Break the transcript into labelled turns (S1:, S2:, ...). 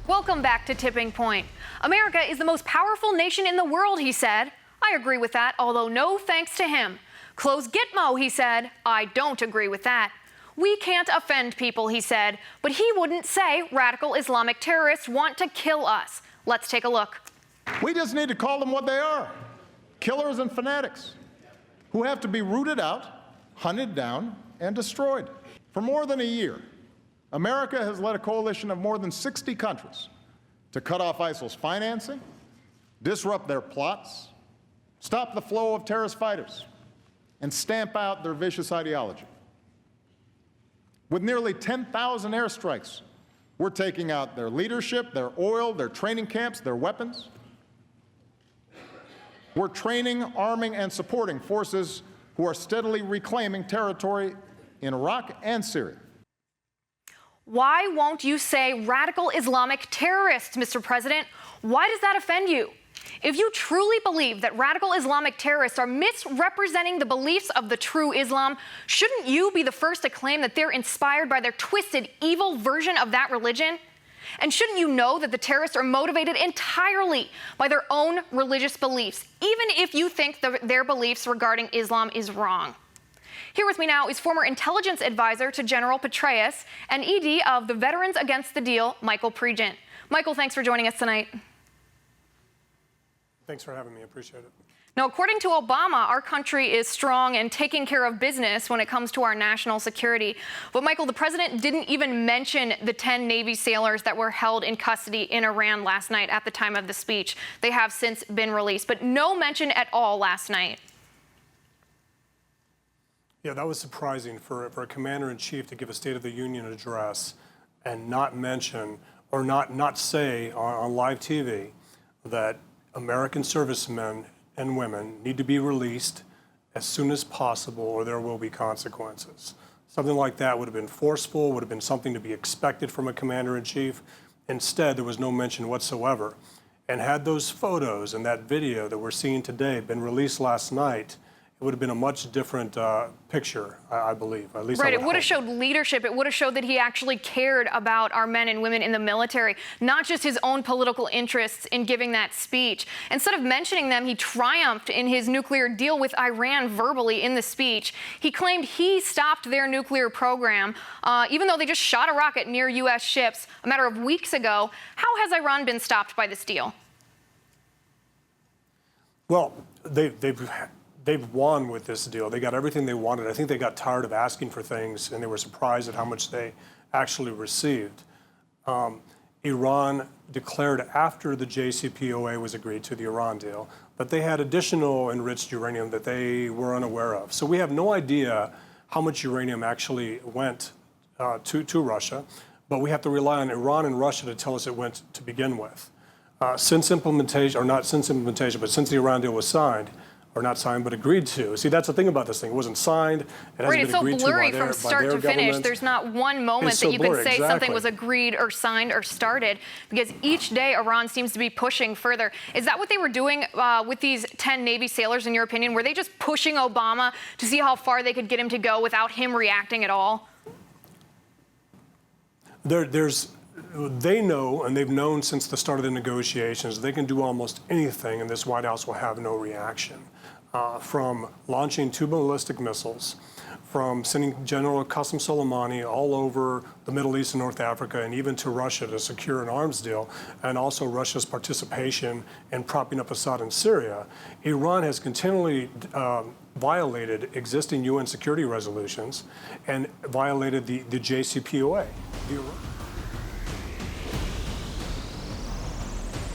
S1: Welcome back to Tipping Point. America is the most powerful nation in the world, he said. I agree with that, although no thanks to him. Close Gitmo, he said. I don't agree with that. We can't offend people, he said, but he wouldn't say radical Islamic terrorists want to kill us. Let's take a look.
S2: We just need to call them what they are, killers and fanatics, who have to be rooted out, hunted down, and destroyed. For more than a year, America has led a coalition of more than 60 countries to cut off ISIL's financing, disrupt their plots, stop the flow of terrorist fighters, and stamp out their vicious ideology. With nearly 10,000 airstrikes, we're taking out their leadership, their oil, their training camps, their weapons. We're training, arming, and supporting forces who are steadily reclaiming territory in Iraq and Syria.
S1: Why won't you say radical Islamic terrorists, Mr. President? Why does that offend you? If you truly believe that radical Islamic terrorists are misrepresenting the beliefs of the true Islam, shouldn't you be the first to claim that they're inspired by their twisted, evil version of that religion? And shouldn't you know that the terrorists are motivated entirely by their own religious beliefs, even if you think their beliefs regarding Islam is wrong? Here with me now is former intelligence advisor to General Petraeus and ED of the Veterans Against the Deal, Michael Pregent. Michael, thanks for joining us tonight.
S3: Thanks for having me. I appreciate it.
S1: Now, according to Obama, our country is strong and taking care of business when it comes to our national security. But, Michael, the president didn't even mention the 10 Navy sailors that were held in custody in Iran last night at the time of the speech. They have since been released, but no mention at all last night.
S3: Yeah, that was surprising for a commander-in-chief to give a State of the Union address and not mention or not say on live TV that American servicemen and women need to be released as soon as possible or there will be consequences. Something like that would have been forceful, would have been something to be expected from a commander-in-chief. Instead, there was no mention whatsoever. And had those photos and that video that we're seeing today been released last night, it would have been a much different picture, I believe. At least
S1: right, it would have showed leadership. It would have showed that he actually cared about our men and women in the military, not just his own political interests in giving that speech. Instead of mentioning them, he triumphed in his nuclear deal with Iran verbally in the speech. He claimed he stopped their nuclear program, even though they just shot a rocket near U.S. ships a matter of weeks ago. How has Iran been stopped by this deal?
S3: Well, they've won with this deal. They got everything they wanted. I think they got tired of asking for things, and they were surprised at how much they actually received. Iran declared after the JCPOA was agreed to, the Iran deal, that they had additional enriched uranium that they were unaware of. So we have no idea how much uranium actually went to Russia, but we have to rely on Iran and Russia to tell us it went to begin with. Since implementation, or not since implementation, but since the Iran deal was signed, or not signed, but agreed to. See, that's the thing about this thing. It wasn't signed. It hasn't been agreed to by their government.
S1: Right, it's so blurry from start to finish. There's not one moment that you can say something was agreed or signed or started, because each day Iran seems to be pushing further. Is that what they were doing with these 10 Navy sailors, in your opinion? Were they just pushing Obama to see how far they could get him to go without him reacting at all?
S3: They know, and they've known since the start of the negotiations, they can do almost anything, and this White House will have no reaction. From launching 2 ballistic missiles, from sending General Qasem Soleimani all over the Middle East and North Africa, and even to Russia to secure an arms deal, and also Russia's participation in propping up Assad in Syria. Iran has continually violated existing UN security resolutions and violated the JCPOA.